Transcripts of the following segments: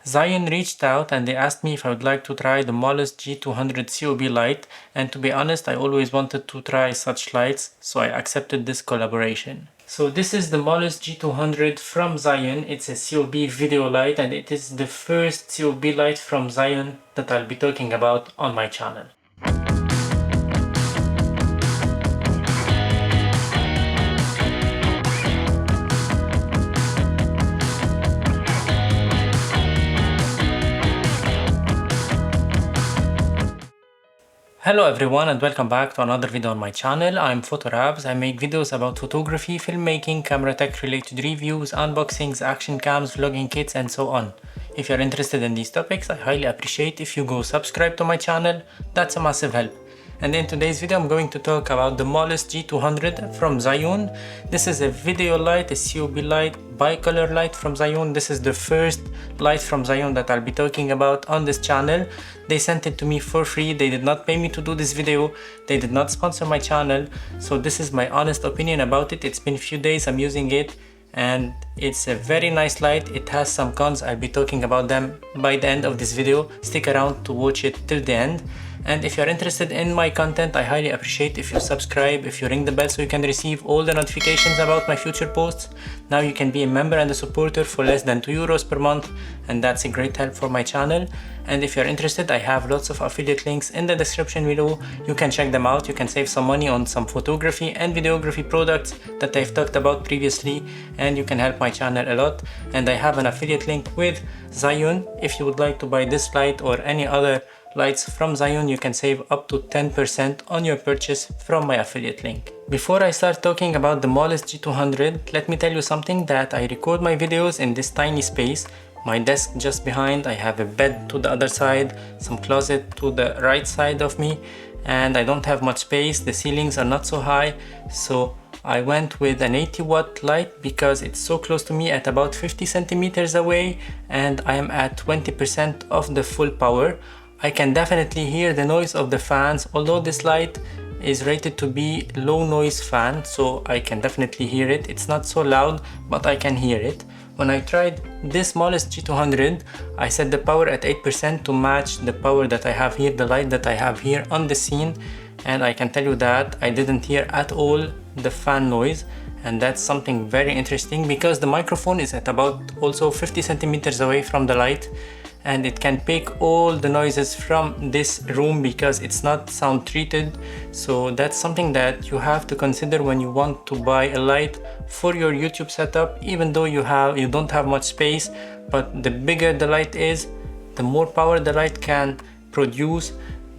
ZHIYUN reached out and they asked me if I would like to try the Molus G200 COB light, and to be honest, I always wanted to try such lights, so I accepted this collaboration. So this is the Molus G200 from ZHIYUN. It's a COB video light and it is the first COB light from ZHIYUN that I'll be talking about on my channel. Hello everyone and welcome back to another video on my channel. I'm Photorabs. I make videos about photography, filmmaking, camera tech related reviews, unboxings, action cams, vlogging kits and so on. If you're interested in these topics, I highly appreciate if you go subscribe to my channel. That's a massive help. And in today's video I'm going to talk about the Molus G200 from ZHIYUN. This is a video light, a COB light, bicolor light from ZHIYUN. This is the first light from ZHIYUN that I'll be talking about on this channel. They sent it to me for free. They did not pay me to do this video. They did not sponsor my channel. So this is my honest opinion about it. It's been a few days I'm using it and it's a very nice light. It has some cons. I'll be talking about them by the end of this video. Stick around to watch it till the end. And if you're interested in my content, I highly appreciate if you subscribe, if you ring the bell so you can receive all the notifications about my future posts. Now you can be a member and a supporter for less than €2 per month, and that's a great help for my channel. And if you're interested, I have lots of affiliate links in the description below. You can check them out. You can save some money on some photography and videography products that I've talked about previously, and you can help my channel a lot. And I have an affiliate link with ZHIYUN. If you would like to buy this light or any other lights from ZHIYUN, you can save up to 10% on your purchase from my affiliate link. Before I start talking about the Molus G200, let me tell you something, that I record my videos in this tiny space. My desk just behind, I have a bed to the other side, some closet to the right side of me, and I don't have much space. The ceilings are not so high, so I went with an 80-watt light because it's so close to me at about 50 centimeters away, and I am at 20% of the full power. I can definitely hear the noise of the fans, although this light is rated to be low noise fan, so I can definitely hear it. It's not so loud, but I can hear it. When I tried this Molus G200, I set the power at 8% to match the power that I have here, the light that I have here on the scene, and I can tell you that I didn't hear at all the fan noise. And that's something very interesting because the microphone is at about also 50 centimeters away from the light, and it can pick all the noises from this room because it's not sound treated. So that's something that you have to consider when you want to buy a light for your YouTube setup, even though you don't have much space. But the bigger the light is, the more power the light can produce,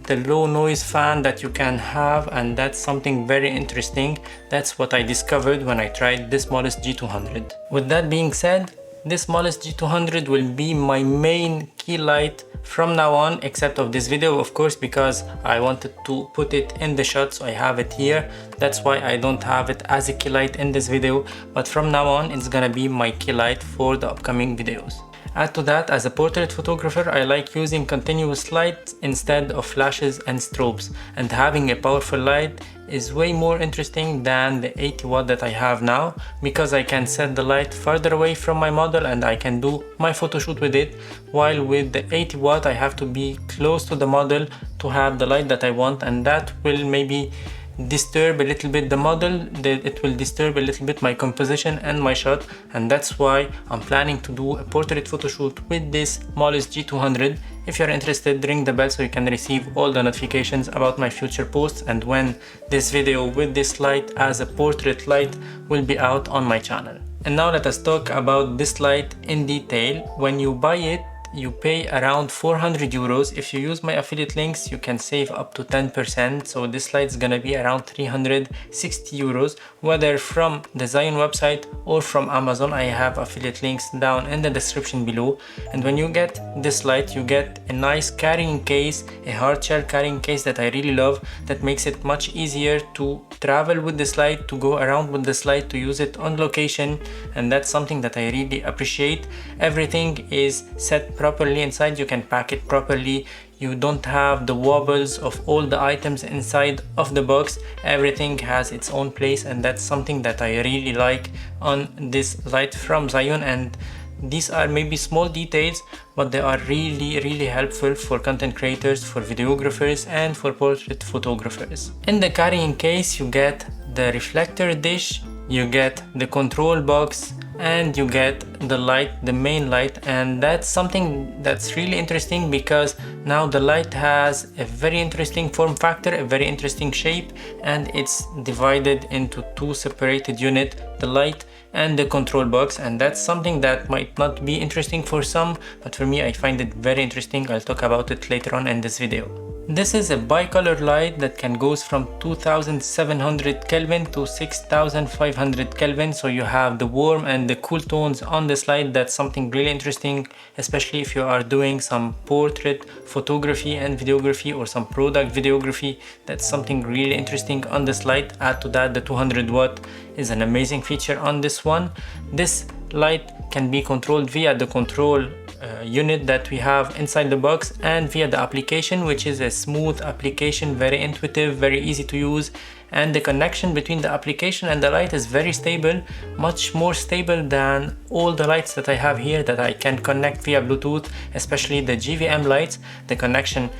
the low noise fan that you can have, and that's something very interesting. That's what I discovered when I tried this Molus G200. With that being said, this Molus G200 will be my main key light from now on, except of this video, of course, because I wanted to put it in the shot, so I have it here. That's why I don't have it as a key light in this video, but from now on it's gonna be my key light for the upcoming videos. Add to that, as a portrait photographer, I like using continuous light instead of flashes and strobes, and having a powerful light is way more interesting than the 80 watt that I have now, because I can set the light farther away from my model and I can do my photo shoot with it, while with the 80 watt I have to be close to the model to have the light that I want, and that will maybe disturb a little bit the model. It will disturb a little bit my composition and my shot, and that's why I'm planning to do a portrait photo shoot with this Molus G200. If you're interested, ring the bell so you can receive all the notifications about my future posts and when this video with this light as a portrait light will be out on my channel. And now let us talk about this light in detail. When you buy it, you pay around €400. If you use my affiliate links, you can save up to 10%. So this light is gonna be around €360, whether from the ZHIYUN website or from Amazon. I have affiliate links down in the description below. And when you get this light, you get a nice carrying case, a hard shell carrying case that I really love, that makes it much easier to travel with this light, to go around with this light, to use it on location, and that's something that I really appreciate. Everything is set properly inside, you can pack it properly, you don't have the wobbles of all the items inside of the box. Everything has its own place, and that's something that I really like on this light from ZHIYUN. And These are maybe small details, but they are really helpful for content creators, for videographers, and for portrait photographers. In the carrying case, you get the reflector dish, you get the control box, and you get the light, the main light. And that's something that's really interesting, because now the light has a very interesting form factor, a very interesting shape, and it's divided into two separated units, the light and the control box. And that's something that might not be interesting for some, but for me I find it very interesting. I'll talk about it later on in this video. This is a bicolor light that can goes from 2700 Kelvin to 6500 Kelvin. So you have the warm and the cool tones on this light. That's something really interesting, especially if you are doing some portrait photography and videography, or some product videography. That's something really interesting on this light. Add to that the 200 watt is an amazing feature on this one. This light can be controlled via the control unit that we have inside the box, and via the application, which is a smooth application, very intuitive, very easy to use. And the connection between the application and the light is very stable, much more stable than all the lights that I have here that I can connect via Bluetooth, especially the GVM lights. The connection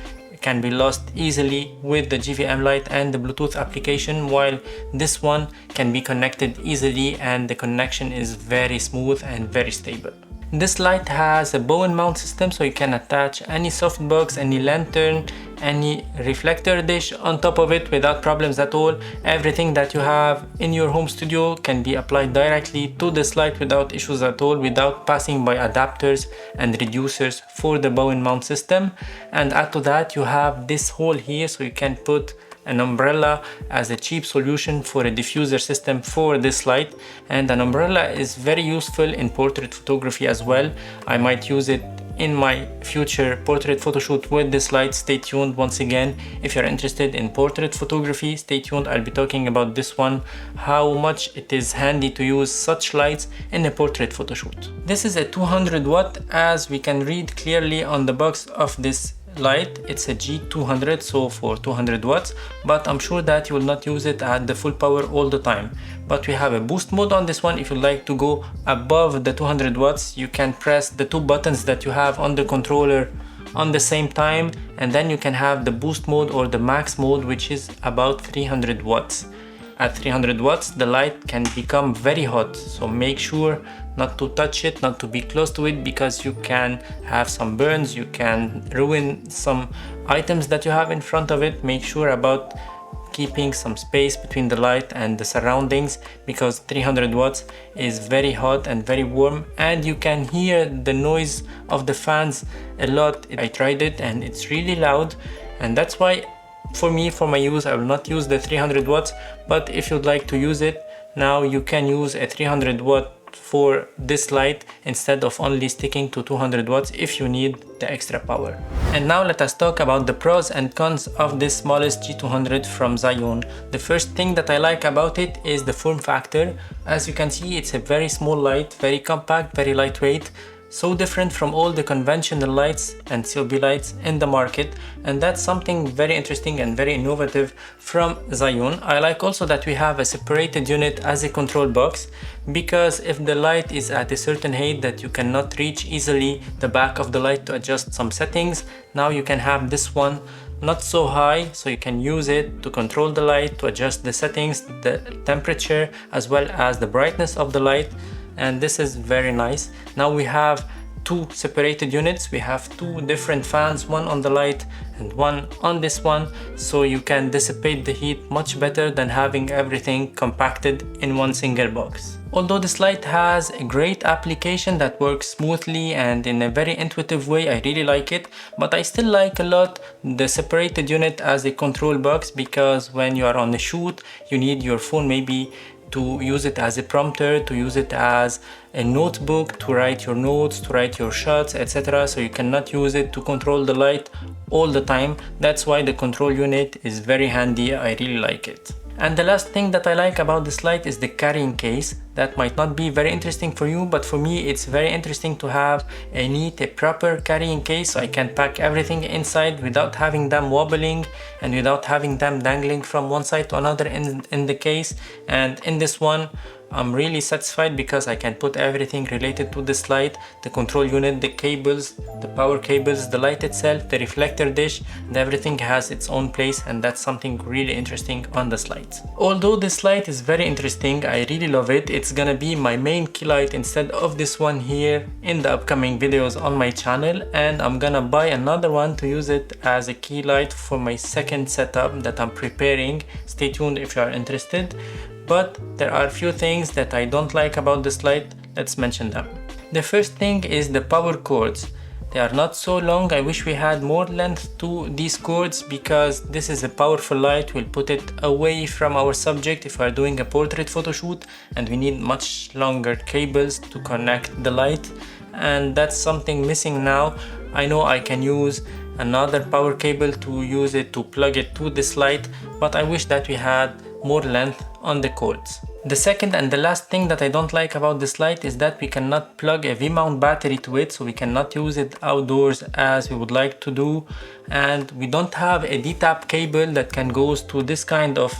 can be lost easily with the GVM light and the Bluetooth application, while this one can be connected easily and the connection is very smooth and very stable. This light has a bow and mount system, so you can attach any softbox, any lantern, any reflector dish on top of it without problems at all. Everything that you have in your home studio can be applied directly to this light without issues at all, without passing by adapters and reducers for the bow and mount system. And add to that, you have this hole here, so you can put an umbrella as a cheap solution for a diffuser system for this light. And an umbrella is very useful in portrait photography as well. I might use it in my future portrait photo shoot with this light. Stay tuned. Once again, if you're interested in portrait photography, stay tuned. I'll be talking about this one, how much it is handy to use such lights in a portrait photo shoot. This is a 200 watt, as we can read clearly on the box of this light. It's a G200, so for 200 watts, but I'm sure that you will not use it at the full power all the time. But we have a boost mode on this one. If you like to go above the 200 watts, you can press the two buttons that you have on the controller on the same time, and then you can have the boost mode or the max mode, which is about 300 watts. At 300 watts, the light can become very hot, so make sure not to touch it, not to be close to it, because you can have some burns, you can ruin some items that you have in front of it. Make sure about keeping some space between the light and the surroundings, because 300 watts is very hot and very warm, and you can hear the noise of the fans a lot. I tried it and it's really loud, and that's why for me, for my use, I will not use the 300 watts. But if you'd like to use it, now you can use a 300 watt for this light instead of only sticking to 200 watts if you need the extra power. And now let us talk about the pros and cons of this Molus G200 from ZHIYUN. The first thing that I like about it is the form factor. As you can see, it's a very small light, very compact, very lightweight. So different from all the conventional lights and CLB lights in the market, and that's something very interesting and very innovative from ZHIYUN. I like also that we have a separated unit as a control box, because if the light is at a certain height that you cannot reach easily the back of the light to adjust some settings, now you can have this one not so high, so you can use it to control the light, to adjust the settings, the temperature, as well as the brightness of the light. And this is very nice. Now we have two separated units. We have two different fans, one on the light and one on this one, so you can dissipate the heat much better than having everything compacted in one single box. Although this light has a great application that works smoothly and in a very intuitive way, I really like it, but I still like a lot the separated unit as a control box, because when you are on a shoot, you need your phone maybe to use it as a prompter, to use it as a notebook, to write your notes, to write your shots, etc. So you cannot use it to control the light all the time. That's why the control unit is very handy. I really like it. And the last thing that I like about this light is the carrying case. That might not be very interesting for you, but for me it's very interesting to have a neat, a proper carrying case, so I can pack everything inside without having them wobbling and without having them dangling from one side to another in the case. And in this one, I'm really satisfied because I can put everything related to this light, the control unit, the cables, the power cables, the light itself, the reflector dish, and everything has its own place, and that's something really interesting on this light. Although this light is very interesting, I really love it. It's gonna be my main key light instead of this one here in the upcoming videos on my channel, and I'm gonna buy another one to use it as a key light for my second setup that I'm preparing. Stay tuned if you are interested. But there are a few things that I don't like about this light. Let's mention them. The first thing is the power cords. They are not so long. I wish we had more length to these cords because this is a powerful light. We'll put it away from our subject if we are doing a portrait photo shoot, and we need much longer cables to connect the light, and that's something missing now. I know I can use another power cable to use it to plug it to this light, but I wish that we had more length on the cords. The second and the last thing that I don't like about this light is that we cannot plug a V-mount battery to it, so we cannot use it outdoors as we would like to do, and we don't have a D-tap cable that can goes to this kind of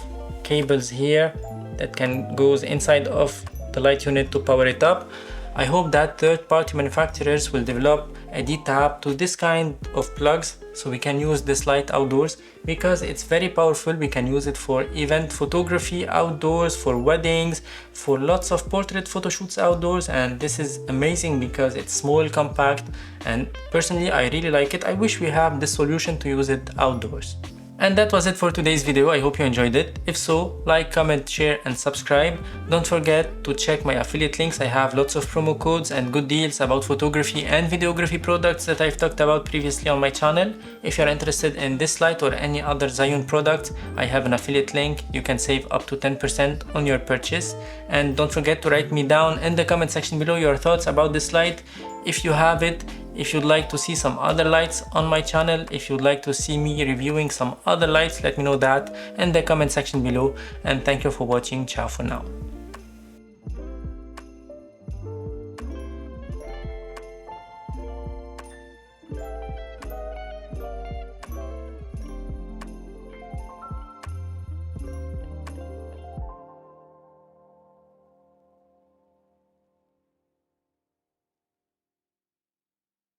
cables here that can goes inside of the light unit to power it up. I hope that third-party manufacturers will develop a D-tap to this kind of plugs so we can use this light outdoors, because it's very powerful. We can use it for event photography outdoors, for weddings, for lots of portrait photo shoots outdoors, and this is amazing because it's small, compact, and personally I really like it. I wish we have this solution to use it outdoors. And that was it for today's video. I hope you enjoyed it. If so, like, comment, share and subscribe. Don't forget to check my affiliate links. I have lots of promo codes and good deals about photography and videography products that I've talked about previously on my channel. If you're interested in this light or any other ZHIYUN product, I have an affiliate link. You can save up to 10% on your purchase. And don't forget to write me down in the comment section below your thoughts about this light. If you have it, if you'd like to see some other lights on my channel, if you'd like to see me reviewing some other lights, let me know that in the comment section below. And thank you for watching. Ciao for now.